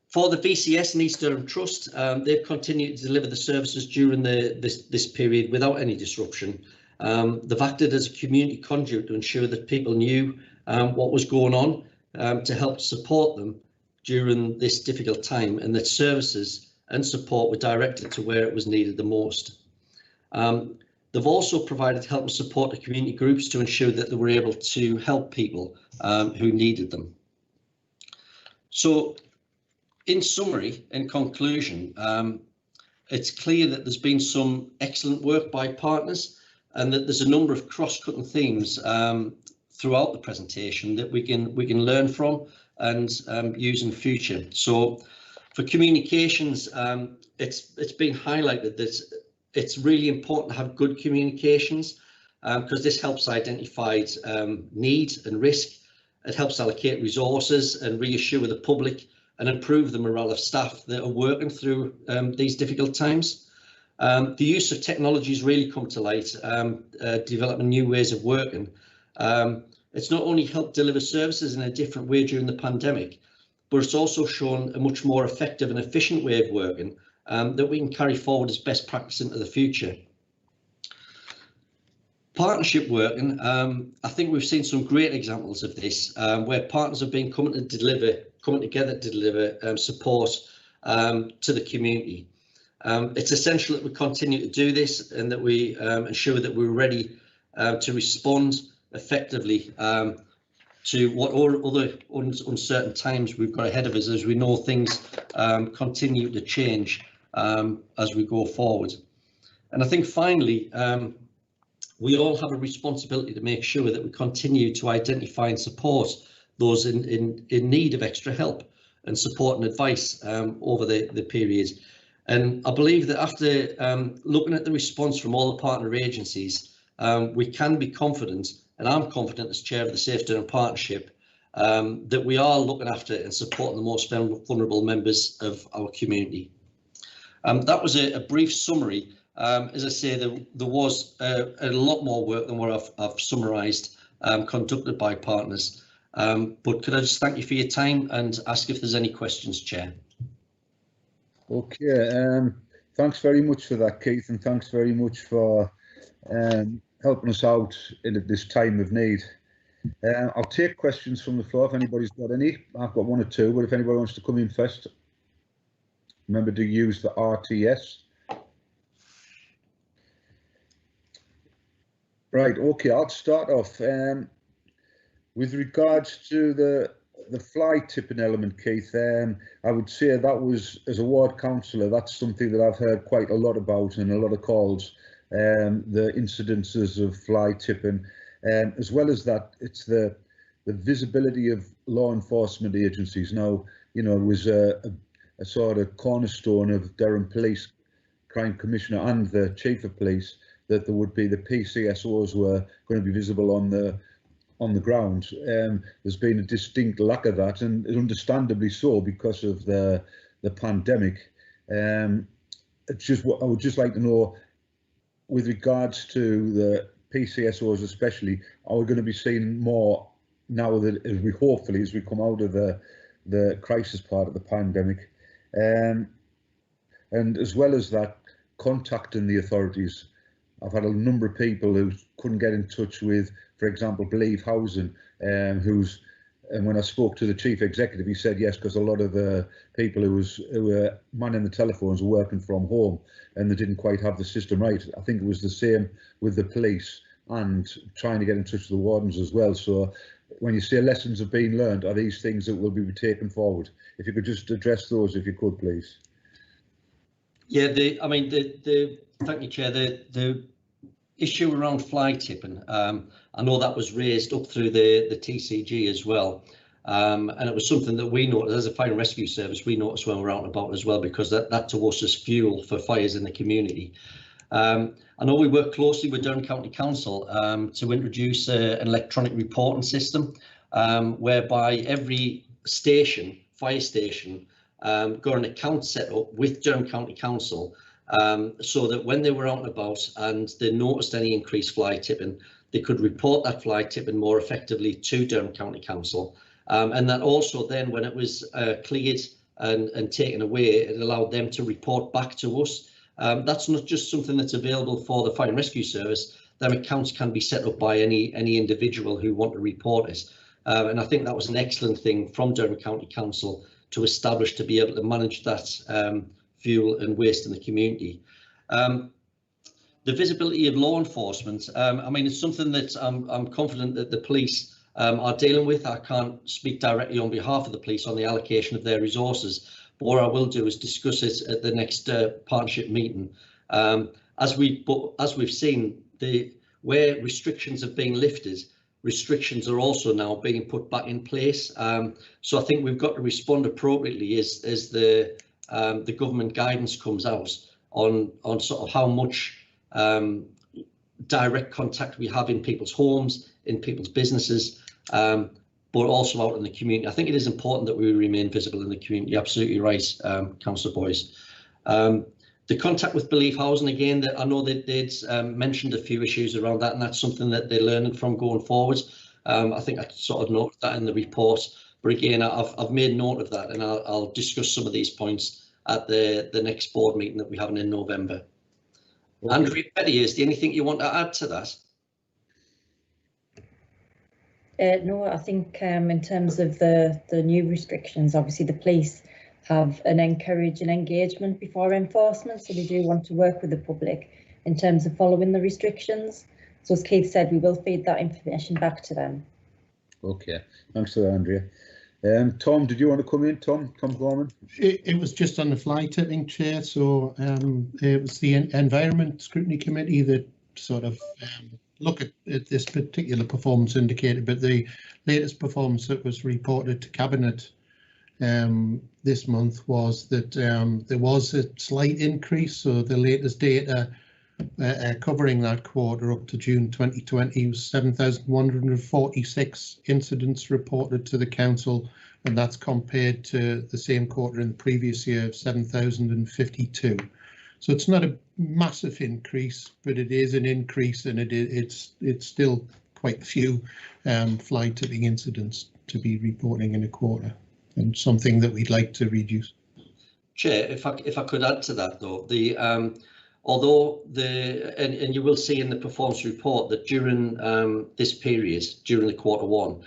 For the VCS and East Durham Trust, they've continued to deliver the services during this period without any disruption. They've acted as a community conduit to ensure that people knew what was going on to help support them during this difficult time, and that services and support were directed to where it was needed the most. They've also provided help and support to community groups to ensure that they were able to help people who needed them. So, in summary, in conclusion, it's clear that there's been some excellent work by partners, and that there's a number of cross-cutting themes throughout the presentation that we can learn from and use in future. So, for communications, it's been highlighted that it's really important to have good communications because this helps identify need and risk. It helps allocate resources and reassure the public and improve the morale of staff that are working through these difficult times. The use of technologies really come to light, developing new ways of working. It's not only helped deliver services in a different way during the pandemic, but it's also shown a much more effective and efficient way of working that we can carry forward as best practice into the future. Partnership working, I think we've seen some great examples of this, where partners have been coming together to deliver support to the community. It's essential that we continue to do this and that we ensure that we're ready to respond effectively to what other uncertain times we've got ahead of us, as we know things continue to change as we go forward. And I think finally, we all have a responsibility to make sure that we continue to identify and support those in need of extra help and support and advice over the period. And I believe that after looking at the response from all the partner agencies, we can be confident, and I'm confident as chair of the Safe Durham Partnership, that we are looking after and supporting the most vulnerable members of our community. That was a brief summary. As I say, there was a lot more work than what I've summarised, conducted by partners. But could I just thank you for your time and ask if there's any questions, Chair? Okay, thanks very much for that, Keith, and thanks very much for helping us out at this time of need. I'll take questions from the floor if anybody's got any. I've got one or two, but if anybody wants to come in first, remember to use the RTS. Right, okay, I'll start off. With regards to the fly tipping element, Keith, I would say that was, as a ward councillor, that's something that I've heard quite a lot about and a lot of calls, the incidences of fly tipping. As well as that, it's the visibility of law enforcement agencies. Now, you know, it was a sort of cornerstone of Durham Police Crime Commissioner and the Chief of Police that there would be the PCSOs were going to be visible on the ground. There's been a distinct lack of that, and understandably so because of the pandemic. It's just what I would just like to know, with regards to the PCSOs especially, are we going to be seeing more now that as we come out of the crisis part of the pandemic, and as well as that, contacting the authorities. I've had a number of people who couldn't get in touch with, for example, Believe Housing, and when I spoke to the chief executive, he said yes, because a lot of the people who were manning the telephones were working from home and they didn't quite have the system right. I think it was the same with the police and trying to get in touch with the wardens as well. So when you say lessons have been learned, are these things that will be taken forward? If you could just address those, if you could, please. Yeah, thank you, Chair. The issue around fly tipping, I know that was raised up through the TCG as well, and it was something that we noticed as a fire and rescue service. We noticed when we were out and about as well, because that to us is fuel for fires in the community. I know we work closely with Durham County Council to introduce an electronic reporting system, whereby every fire station, got an account set up with Durham County Council, so that when they were out and about and they noticed any increased fly tipping, they could report that fly tipping more effectively to Durham County Council. And that also then, when it was cleared and taken away, it allowed them to report back to us. That's not just something that's available for the fire and rescue service. Their accounts can be set up by any individual who want to report it. And I think that was an excellent thing from Durham County Council to establish, to be able to manage that fuel and waste in the community. The visibility of law enforcement, I mean, it's something that I'm confident that the police are dealing with. I can't speak directly on behalf of the police on the allocation of their resources, but what I will do is discuss it at the next partnership meeting. As we've seen, where restrictions have been lifted, restrictions are also now being put back in place. So I think we've got to respond appropriately as the government guidance comes out on sort of how much direct contact we have in people's homes, in people's businesses, but also out in the community. I think it is important that we remain visible in the community. You're absolutely right, Councillor Boyce. The contact with Believe Housing, again, that I know that they'd mentioned a few issues around that, and that's something that they're learning from going forward. I think I sort of noted that in the report, but again, I've made note of that, and I'll discuss some of these points at the next board meeting that we're having in November. Okay. Andrea Petty, is there anything you want to add to that? No, I think in terms of the new restrictions, obviously the police have an encouraging engagement before enforcement, so they do want to work with the public in terms of following the restrictions. So as Keith said, we will feed that information back to them. Okay, thanks for that, Andrea. Tom, did you want to come in? Tom Gorman? It was just on the fly tipping, Chair. So it was the Environment Scrutiny Committee that sort of look at this particular performance indicator, but the latest performance that was reported to Cabinet this month was that there was a slight increase. So the latest data covering that quarter up to June 2020 was 7,146 incidents reported to the council, and that's compared to the same quarter in the previous year of 7,052. So it's not a massive increase, but it is an increase, and it's still quite a few fly tipping incidents to be reporting in a quarter, and something that we'd like to reduce. Chair, if I could add to that though, although and you will see in the performance report that during this period, during the Q1,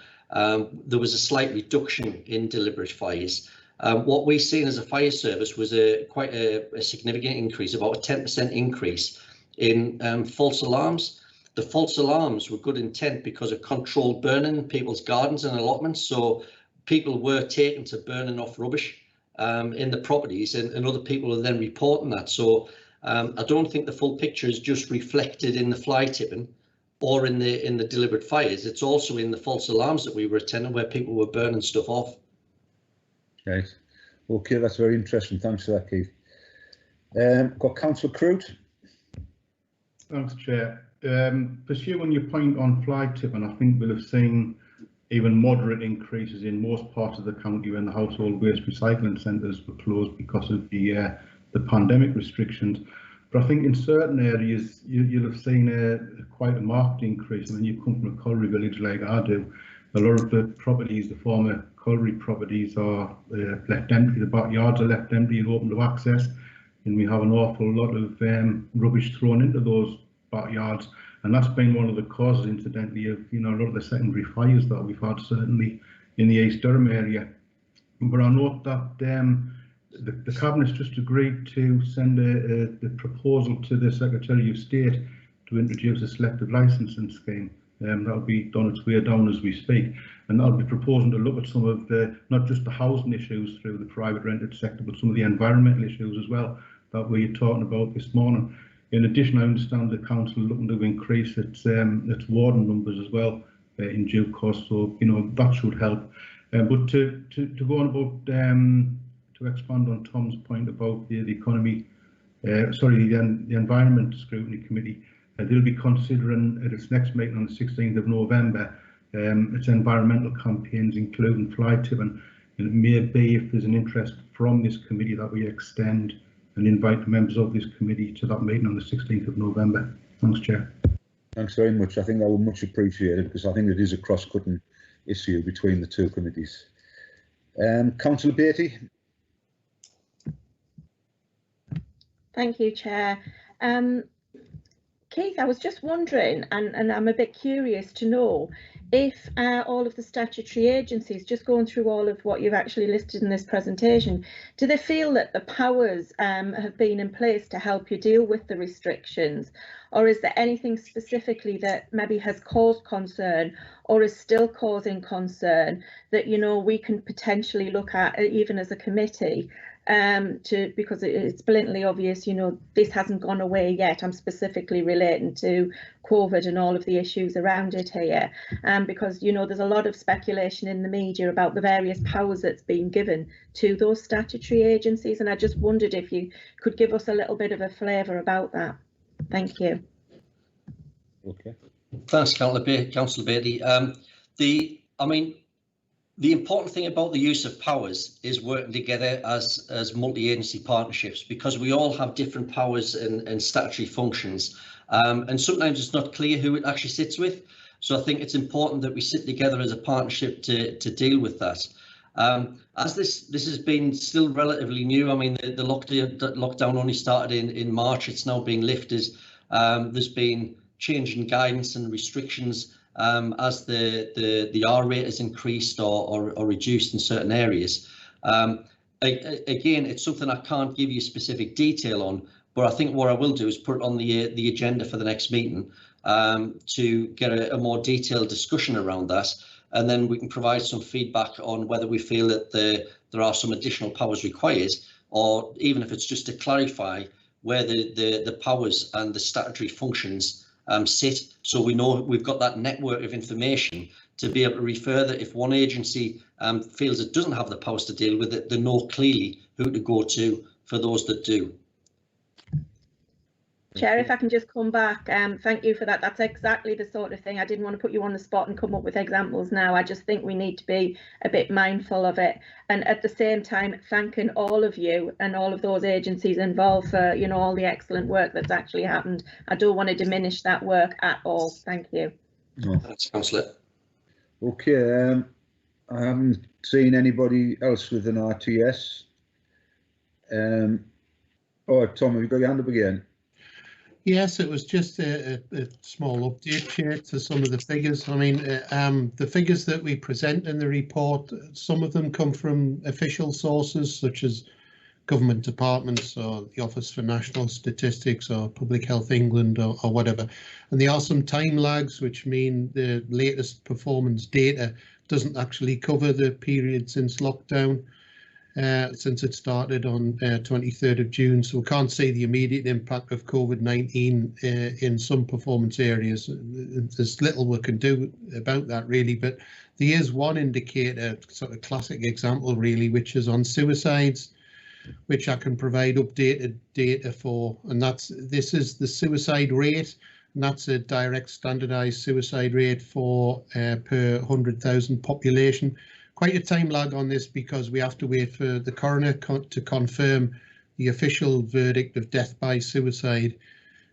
there was a slight reduction in deliberate fires. What we've seen as a fire service was quite a significant increase, about a 10% increase in false alarms. The false alarms were good intent because of controlled burning in people's gardens and allotments, so people were taken to burning off rubbish in the properties, and other people are then reporting that. So I don't think the full picture is just reflected in the fly tipping or in the deliberate fires. It's also in the false alarms that we were attending, where people were burning stuff off. Right. Okay, that's very interesting. Thanks for that, Keith. Got Councillor Crute. Thanks, Chair. Pursuing your point on fly tipping, I think we'll have seen even moderate increases in most parts of the county when the household waste recycling centres were closed because of the pandemic restrictions. But I think in certain areas you'll have seen quite a marked increase. I mean, you come from a colliery village like I do. A lot of the properties, the former colliery properties, are left empty. The backyards are left empty and open to access, and we have an awful lot of rubbish thrown into those backyards. And that's been one of the causes, incidentally, of a lot of the secondary fires that we've had, certainly in the East Durham area. But I note that the Cabinet's just agreed to send a proposal to the Secretary of State to introduce a selective licensing scheme. That'll be on its way down as we speak, and that'll be proposing to look at some of not just the housing issues through the private rented sector, but some of the environmental issues as well that we were talking about this morning. In addition, I understand the council looking to increase its warden numbers as well in due course, so that should help. But to go on about to expand on Tom's point about the economy, the Environment Scrutiny Committee, they'll be considering at its next meeting on the 16th of November its environmental campaigns, including fly tipping. And it may be, if there's an interest from this committee, that we extend and invite the members of this committee to that meeting on the 16th of November. Thanks, Chair. Thanks very much. I think that would much appreciated, because I think it is a cross-cutting issue between the two committees. Councillor Beattie. Thank you, Chair. Keith, I was just wondering, and I'm a bit curious to know, if all of the statutory agencies, just going through all of what you've actually listed in this presentation, do they feel that the powers have been in place to help you deal with the restrictions? Or is there anything specifically that maybe has caused concern or is still causing concern that, we can potentially look at, even as a committee? Because it's blatantly obvious, this hasn't gone away yet. I'm specifically relating to COVID and all of the issues around it here, because there's a lot of speculation in the media about the various powers that's been given to those statutory agencies, and I just wondered if you could give us a little bit of a flavour about that. Thank you. Okay. Thanks, Councillor Beattie. The important thing about the use of powers is working together as multi-agency partnerships, because we all have different powers and statutory functions, and sometimes it's not clear who it actually sits with. So I think it's important that we sit together as a partnership to deal with that. As this has been still relatively new. The lockdown only started in March. It's now being lifted. There's been change in guidance and restrictions as the R rate has increased or reduced in certain areas. Again, it's something I can't give you specific detail on, but I think what I will do is put it on the agenda for the next meeting to get a more detailed discussion around that, and then we can provide some feedback on whether we feel that there are some additional powers required, or even if it's just to clarify where the powers and the statutory functions sit, so we know we've got that network of information to be able to refer that if one agency feels it doesn't have the powers to deal with it, they know clearly who to go to for those that do. Chair, if I can just come back, thank you for that. That's exactly the sort of thing. I didn't want to put you on the spot and come up with examples now. I just think we need to be a bit mindful of it. And at the same time, thanking all of you and all of those agencies involved for, you know, all the excellent work that's actually happened. I don't want to diminish that work at all. Thank you. No. Thanks, Councillor. Okay, I haven't seen anybody else with an RTS. Oh, Tom, have you got your hand up again? Yes, it was just a small update, Chair, to some of the figures. I mean, the figures that we present in the report, some of them come from official sources such as government departments or the Office for National Statistics or Public Health England or whatever. And there are some time lags, which mean the latest performance data doesn't actually cover the period since lockdown. Since it started on 23rd of June, so we can't see the immediate impact of COVID-19 in some performance areas. There's little we can do about that really, but there is one indicator, sort of classic example really, which is on suicides, which I can provide updated data for, and this is the suicide rate, and that's a direct standardised suicide rate for per 100,000 population. Quite a time lag on this because we have to wait for the coroner to confirm the official verdict of death by suicide.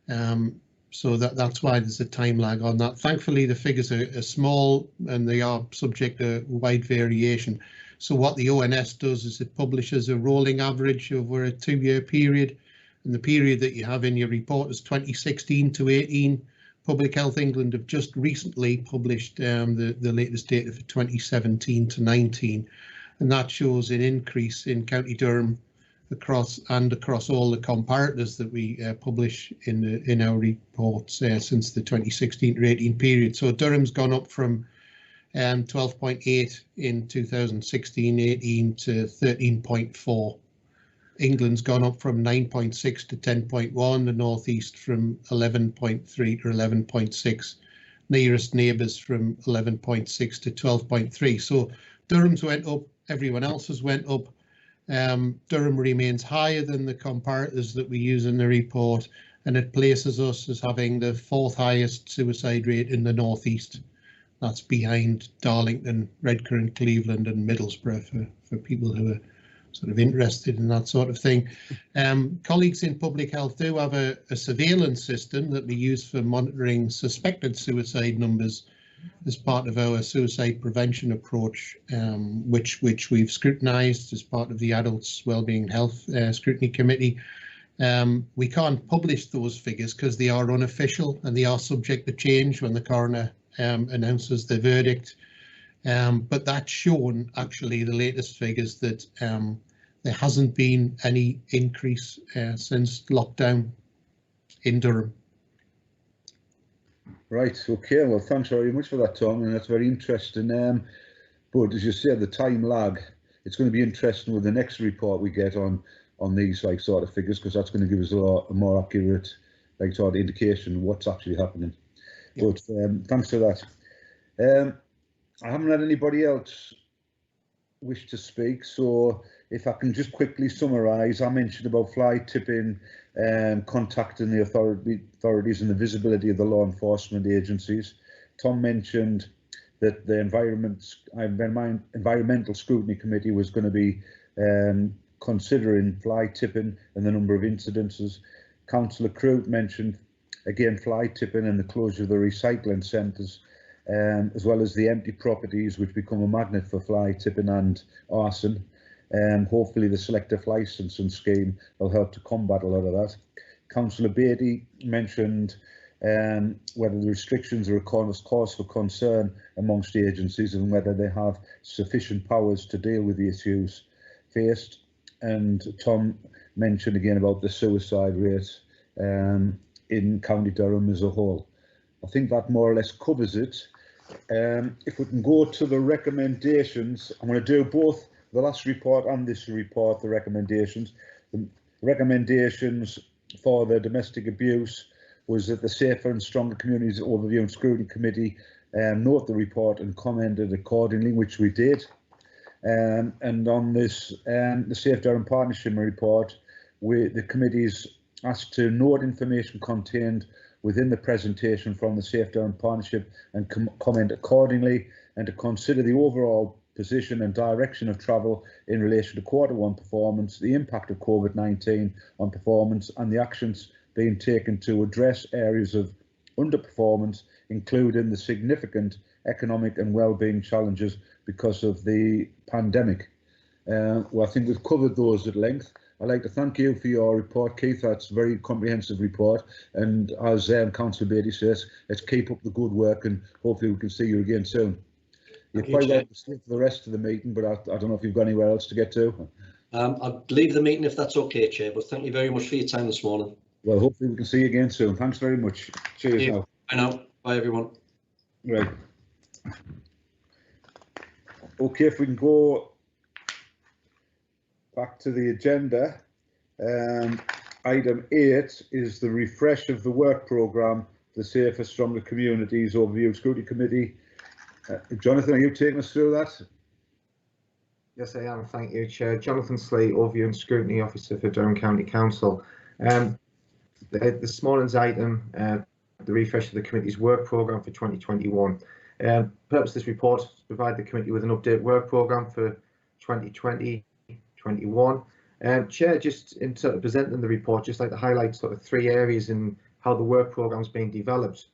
So that's why there's a time lag on that. Thankfully, the figures are small and they are subject to wide variation. So what the ONS does is it publishes a rolling average over a 2-year period. And the period that you have in your report is 2016 to 18. Public Health England have just recently published the latest data for 2017 to 19, and that shows an increase in County Durham across all the comparators that we publish in our reports since the 2016 to 18 period. So Durham's gone up from 12.8 in 2016-18 to 13.4. England's gone up from 9.6 to 10.1, the North East from 11.3 to 11.6, nearest neighbours from 11.6 to 12.3. So Durham's went up, everyone else's went up. Durham remains higher than the comparators that we use in the report, and it places us as having the 4th highest suicide rate in the North East. That's behind Darlington, Redcar, Cleveland and Middlesbrough for people who are sort of interested in that sort of thing. Colleagues in public health do have a surveillance system that we use for monitoring suspected suicide numbers as part of our suicide prevention approach, which we've scrutinised as part of the Adults Wellbeing Health Scrutiny Committee. We can't publish those figures because they are unofficial and they are subject to change when the coroner announces the verdict. But that's shown, actually, the latest figures that there hasn't been any increase since lockdown in Durham. Right, okay, well, thanks very much for that, Tom, and that's very interesting. But as you said, the time lag, it's going to be interesting with the next report we get on these sort of figures, because that's going to give us a more accurate sort of indication of what's actually happening. Yep. But thanks for that. I haven't had anybody else wish to speak, so if I can just quickly summarise, I mentioned about fly tipping, contacting the authorities and the visibility of the law enforcement agencies. Tom mentioned that the Environmental Scrutiny Committee was going to be considering fly tipping and the number of incidences. Councillor Crute mentioned again fly tipping and the closure of the recycling centres, as well as the empty properties which become a magnet for fly tipping and arson. Hopefully the selective licensing scheme will help to combat a lot of that. Councillor Beattie mentioned whether the restrictions are a cause for concern amongst the agencies and whether they have sufficient powers to deal with the issues faced. And Tom mentioned again about the suicide rate in County Durham as a whole. I think that more or less covers it. If we can go to the recommendations, I'm going to do both the last report and this report, the recommendations. The recommendations for the domestic abuse was that the Safer and Stronger Communities Overview and Scrutiny Committee note the report and commented accordingly, which we did. And on this, the Safe Durham Partnership report, the committees asked to note information contained within the presentation from the Safe Durham Partnership and comment accordingly, and to consider the overall position and direction of travel in relation to Q1 performance, the impact of COVID-19 on performance, and the actions being taken to address areas of underperformance, including the significant economic and well-being challenges because of the pandemic. Well, I think we've covered those at length. I'd like to thank you for your report, Keith. That's a very comprehensive report. And as Councillor Beattie says, let's keep up the good work and hopefully we can see you again soon. You're quite welcome to stay for the rest of the meeting, but I don't know if you've got anywhere else to get to. I'll leave the meeting if that's okay, Chair, but thank you very much for your time this morning. Well, hopefully we can see you again soon. Thanks very much. Cheers now. Bye now. Bye, everyone. Right. Okay, if we can go back to the agenda. Item 8 is the refresh of the work programme, the Safer Stronger Communities Overview Scrutiny Committee. Jonathan, are you taking us through that? Yes, I am. Thank you, Chair. Jonathan Slate, Overview and Scrutiny Officer for Durham County Council. This morning's item, the refresh of the committee's work programme for 2021. Purpose of this report is to provide the committee with an update work programme for 2020-21. Chair, just in sort of presenting the report, just like to highlight sort of 3 areas in how the work programme is being developed.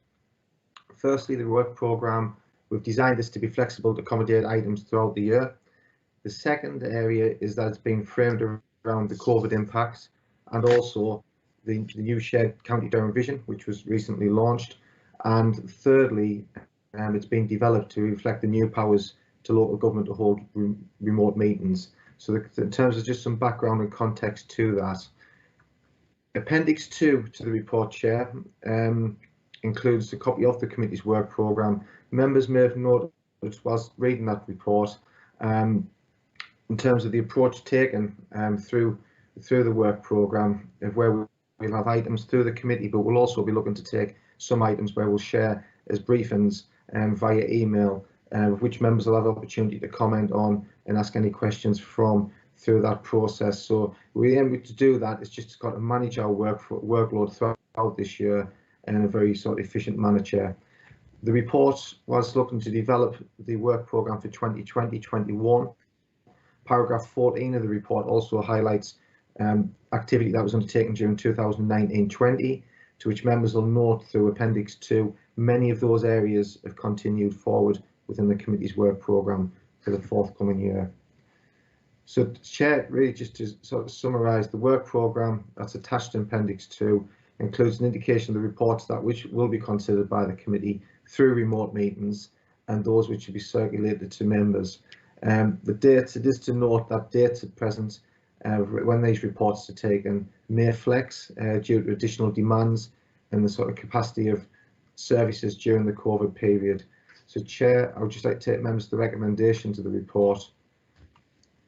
Firstly, the work programme, we've designed this to be flexible to accommodate items throughout the year. The second area is that it's being framed around the COVID impacts, and also the new shared County Durham vision, which was recently launched. And thirdly, it's being developed to reflect the new powers to local government to hold remote meetings. So in terms of just some background and context to that, Appendix 2 to the report, Chair, includes a copy of the committee's work programme. Members may have noted whilst reading that report, in terms of the approach taken through the work programme, of where we'll have items through the committee, but we'll also be looking to take some items where we'll share as briefings via email, which members will have the opportunity to comment on and ask any questions from through that process. So we aim to do that. It's just got to manage our workload throughout this year in a very sort of efficient manner, Chair. The report was looking to develop the work programme for 2020-21. Paragraph 14 of the report also highlights activity that was undertaken during 2019-20, to which members will note through Appendix 2, many of those areas have continued forward within the committee's work programme for the forthcoming year. So, Chair, really just to sort of summarise, the work programme that's attached in Appendix 2 includes an indication of the reports that which will be considered by the committee through remote meetings, and those which will be circulated to members. The dates, it is to note that dates at present, when these reports are taken, may flex due to additional demands and the sort of capacity of services during the COVID period. So, Chair, I would just like to take members to the recommendations of the report,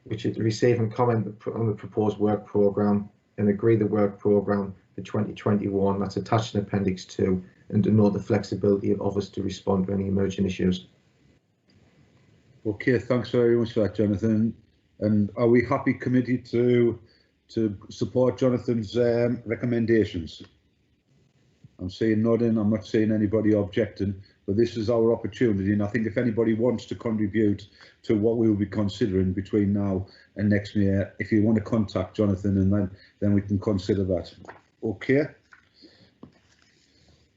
which is to receive and comment on the proposed work programme and agree the work programme for 2021 that's attached in Appendix 2, and to note the flexibility of office to respond to any emerging issues. Okay, thanks very much for that, Jonathan. And are we happy, committee, to support Jonathan's recommendations? I'm seeing nodding. I'm not seeing anybody objecting, but this is our opportunity. And I think if anybody wants to contribute to what we will be considering between now and next year, if you want to contact Jonathan, and then we can consider that. Okay.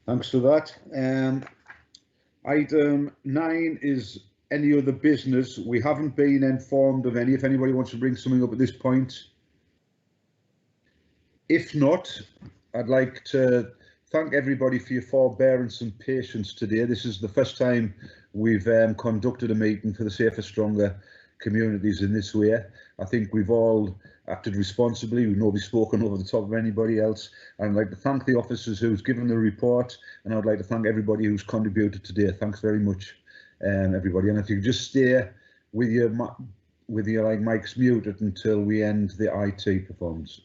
Thanks for that. Item 9 is any other business. We haven't been informed of any. If anybody wants to bring something up at this point. If not, I'd like to thank everybody for your forbearance and patience today. This is the first time we've conducted a meeting for the Safer Stronger Communities in this way. I think we've all acted responsibly. We've not spoken over the top of anybody else. And I'd like to thank the officers who's given the report, and I'd like to thank everybody who's contributed today. Thanks very much, everybody. And if you just stay with your mics muted until we end the IT performance.